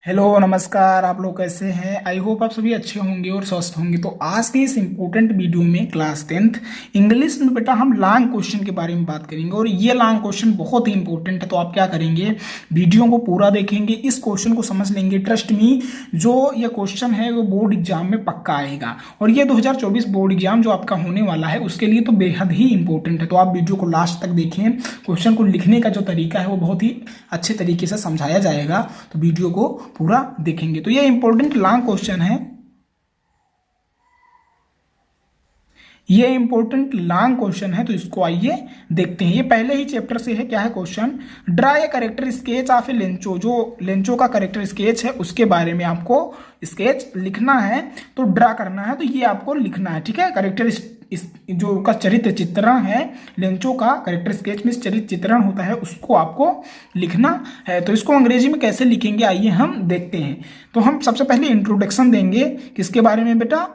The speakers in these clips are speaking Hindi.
हेलो नमस्कार। आप लोग कैसे हैं? आई होप आप सभी अच्छे होंगे और स्वस्थ होंगे। तो आज के इस इम्पोर्टेंट वीडियो में क्लास 10th इंग्लिश में बेटा हम लॉन्ग क्वेश्चन के बारे में बात करेंगे और ये लॉन्ग क्वेश्चन बहुत ही इंपॉर्टेंट है। तो आप क्या करेंगे, वीडियो को पूरा देखेंगे, इस क्वेश्चन को समझ लेंगे। ट्रस्ट मी, जो ये क्वेश्चन है वो बोर्ड एग्जाम में पक्का आएगा और ये 2024 बोर्ड एग्जाम जो आपका होने वाला है उसके लिए तो बेहद ही इंपॉर्टेंट है। तो आप वीडियो को लास्ट तक देखें। क्वेश्चन को लिखने का जो तरीका है वो बहुत ही अच्छे तरीके से समझाया जाएगा, तो वीडियो को पूरा देखेंगे। तो ये इंपॉर्टेंट लॉन्ग क्वेश्चन है, ये इंपॉर्टेंट लॉन्ग क्वेश्चन है। तो इसको आइए देखते हैं। ये पहले ही चैप्टर से है। क्या है question? Draw a character sketch of A Lencho. जो लेंचो का करेक्टर स्केच है उसके बारे में आपको स्केच लिखना है, तो ड्रा करना है, तो ये आपको लिखना है। ठीक है, करेक्टर इस जो का चरित्र चित्रण है, लेंचो का करेक्टर स्केच में चरित्र चित्रण होता है, उसको आपको लिखना है। तो इसको अंग्रेजी में कैसे लिखेंगे आइए हम देखते हैं। तो हम सबसे पहले इंट्रोडक्शन देंगे किसके बारे में बेटा?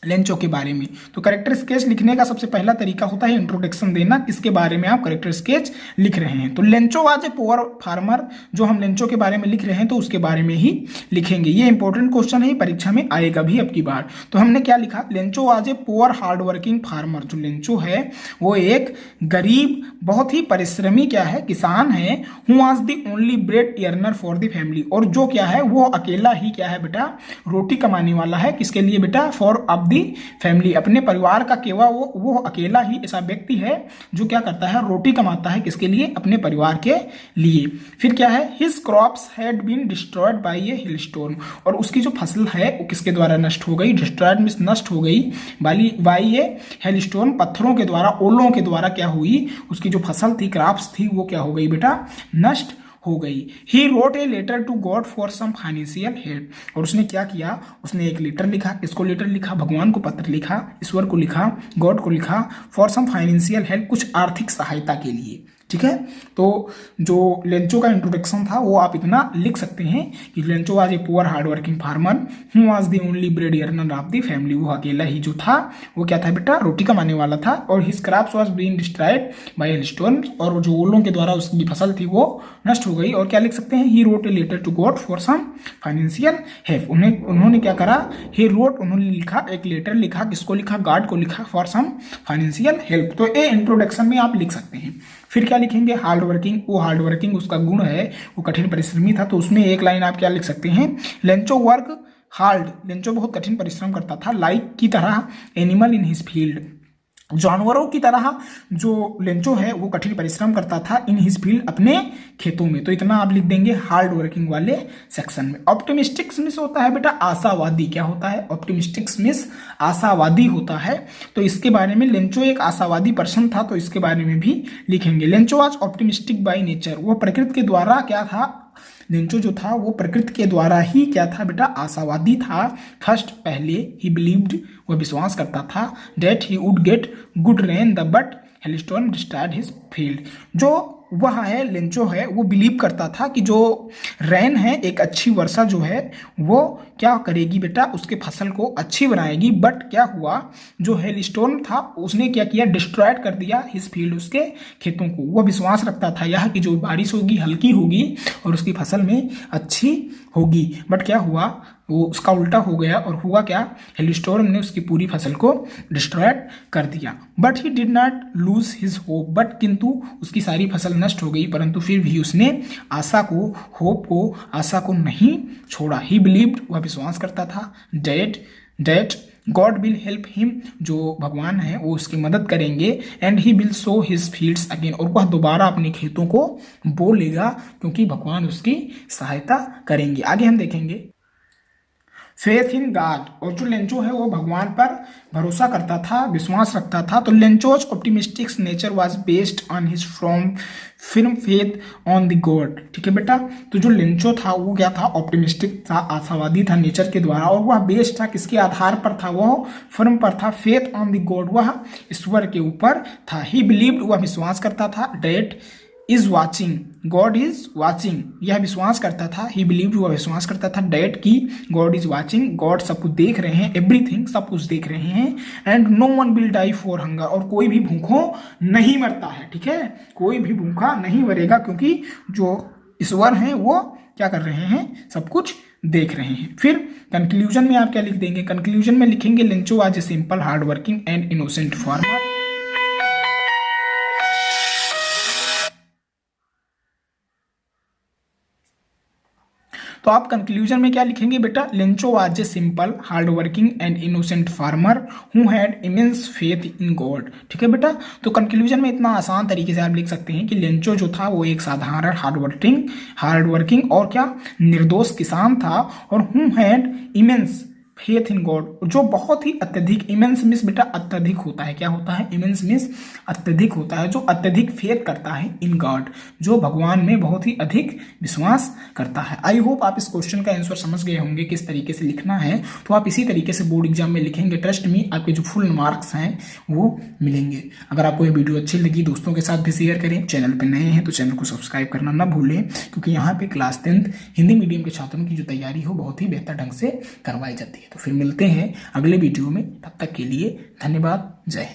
लेंचो के बारे में। तो करेक्टर स्केच लिखने का सबसे पहला तरीका होता है इंट्रोडक्शन देना, किसके बारे में आप करेक्टर स्केच लिख रहे हैं। तो Lencho was a poor farmer, जो हम लेंचो के बारे में लिख रहे हैं तो उसके बारे में ही लिखेंगे। ये इंपॉर्टेंट क्वेश्चन है, परीक्षा में आएगा भी अब की बार। तो हमने क्या लिखा? Lencho was a poor hard working farmer. जो लेंचो है वो एक गरीब, बहुत ही परिश्रमी क्या है, किसान है। Who was the only bread earner for the family, और जो क्या है वो अकेला ही क्या है बेटा, रोटी कमाने वाला है। किसके लिए बेटा? फॉर अब फैमिली, अपने परिवार का केवल वो अकेला ही ऐसा व्यक्ति है जो क्या करता है, रोटी कमाता है। किसके लिए? अपने परिवार के लिए। फिर क्या है? His crops had been destroyed by a hailstorm, और उसकी जो फसल है वो किसके द्वारा नष्ट हो गई? डिस्ट्रॉयड मींस नष्ट हो गई, बाय ए हिलस्टॉर्म, पत्थरों के द्वारा, ओलों के द्वारा क्या हुई? उसकी जो फसल थी, क्रॉप्स थी, वो क्या हो गई बेटा? नष्ट हो गई। He wrote a letter to God for some financial help, और उसने क्या किया? उसने एक लेटर लिखा। किसको लेटर लिखा? भगवान को पत्र लिखा, ईश्वर को लिखा, गॉड को लिखा, फॉर सम फाइनेंशियल हेल्प, कुछ आर्थिक सहायता के लिए। ठीक है, तो जो लेंचो का इंट्रोडक्शन था वो आप इतना लिख सकते हैं कि Lencho was a poor hard working farmer who was the only bread earner of the family. वो अकेला ही जो था वो क्या था बेटा? रोटी कमाने वाला था। और his crops was being destroyed by hailstorm, और जो ओलों के द्वारा उसकी फसल थी वो नष्ट हो गई। और क्या लिख सकते हैं? He wrote a letter to God for some financial help. उन्होंने क्या करा? ही रोट, उन्होंने लिखा, एक लेटर लिखा। किसको लिखा? गॉड को लिखा, फॉर सम फाइनेंशियल हेल्प। तो ए इंट्रोडक्शन में आप लिख सकते हैं। फिर क्या लिखेंगे? Hard working. वो हार्ड वर्किंग उसका गुण है, वो कठिन परिश्रमी था। तो उसमें एक लाइन आप क्या लिख सकते हैं? लेंचो वर्क हार्ड, लेंचो बहुत कठिन परिश्रम करता था, लाइक की तरह एनिमल इन हिज फील्ड, जानवरों की तरह जो लेंचो है वो कठिन परिश्रम करता था, इन हिज फील्ड, अपने खेतों में। तो इतना आप लिख देंगे हार्ड वर्किंग वाले सेक्शन में। ऑप्टिमिस्टिक मिस होता है बेटा आशावादी। क्या होता है? ऑप्टिमिस्टिक मिस आशावादी होता है। तो इसके बारे में, लेंचो एक आशावादी पर्सन था, तो इसके बारे में भी लिखेंगे। लेंचो आज ऑप्टिमिस्टिक बाय नेचर, वो प्रकृति के द्वारा क्या था? लेंचो जो था वो प्रकृति के द्वारा ही क्या था बेटा? आशावादी था। फर्स्ट, पहले, ही बिलीव्ड, वह विश्वास करता था, that he would get good rain the but hailstorm destroyed his field. जो वह है, लेंचो है, वो बिलीव करता था कि जो रेन है, एक अच्छी वर्षा जो है वो क्या करेगी बेटा? उसके फसल को अच्छी बनाएगी। बट क्या हुआ? जो हेलस्टॉर्म था उसने क्या किया? डिस्ट्रॉयड कर दिया हिज फील्ड, उसके खेतों को। वह विश्वास रखता था यह कि जो बारिश होगी हल्की होगी और उसकी फसल में अच्छी होगी। बट क्या हुआ? वो उसका उल्टा हो गया। और हुआ क्या? हेलस्टॉर्म ने उसकी पूरी फसल को डिस्ट्रॉयड कर दिया। But he did not lose his hope, but किंतु उसकी सारी फसल नष्ट हो गई, परंतु फिर भी उसने आशा को, होप को, आशा को नहीं छोड़ा। ही बिलीव्ड, वह विश्वास करता था, that God will help him, जो भगवान है वो उसकी मदद करेंगे। And he will sow his fields again, और वह दोबारा अपने खेतों को बो लेगा क्योंकि भगवान उसकी सहायता करेंगे। आगे हम देखेंगे फेथ इन गॉड, और जो लेंचो है वो भगवान पर भरोसा करता था, विश्वास रखता था। तो Lencho's optimistic nature was based on his from firm faith on the God. ठीक है बेटा, तो जो लेंचो था वो क्या था? ऑप्टिमिस्टिक था, आशावादी था नेचर के द्वारा, और वह बेस्ड था किसके आधार पर था? वह फर्म पर था, फेथ ऑन द गॉड, वह ईश्वर के ऊपर था। ही बिलीव्ड, वह विश्वास करता था, that is watching, God is watching, यह विश्वास करता था। ही बिलीव्ड, वह विश्वास करता था, डेट की गॉड इज वॉचिंग, गॉड सब कुछ देख रहे हैं, एवरीथिंग, सब कुछ देख रहे हैं। And no one will die for hunger, और कोई भी भूखों नहीं मरता है। ठीक है, कोई भी भूखा नहीं मरेगा क्योंकि जो ईश्वर हैं वो क्या कर रहे हैं, सब कुछ देख रहे हैं। फिर कंक्लूजन में आप क्या लिख देंगे, कंक्लूजन में लिखेंगे Lencho was a simple hard working and innocent farmer. तो आप कंक्लूजन में क्या लिखेंगे बेटा, Lencho was a simple hard working and innocent farmer who had immense faith in God. ठीक है बेटा, तो कंक्लूजन में इतना आसान तरीके से आप लिख सकते हैं कि लेंचो जो था वो एक साधारण हार्ड वर्किंग और क्या निर्दोष किसान था, और who had immense faith in God, जो बहुत ही अत्यधिक, इमेंस मीन्स बेटा अत्यधिक होता है, क्या होता है, इमेंस मीन्स अत्यधिक होता है, जो अत्यधिक फेथ करता है इन गॉड, जो भगवान में बहुत ही अधिक विश्वास करता है। आई होप आप इस क्वेश्चन का आंसर समझ गए होंगे किस तरीके से लिखना है। तो आप इसी तरीके से बोर्ड एग्जाम में लिखेंगे, ट्रस्ट मी आपके जो फुल मार्क्स हैं वो मिलेंगे। अगर आपको ये वीडियो अच्छी लगी दोस्तों के साथ भी शेयर करें, चैनल पर नए हैं तो चैनल को सब्सक्राइब करना ना भूलें, क्योंकि यहाँ पे क्लास 10th हिंदी मीडियम के छात्रों की जो तैयारी हो बहुत ही बेहतर ढंग से करवाई जाती है। तो फिर मिलते हैं अगले वीडियो में, तब तक के लिए धन्यवाद, जय हिंद।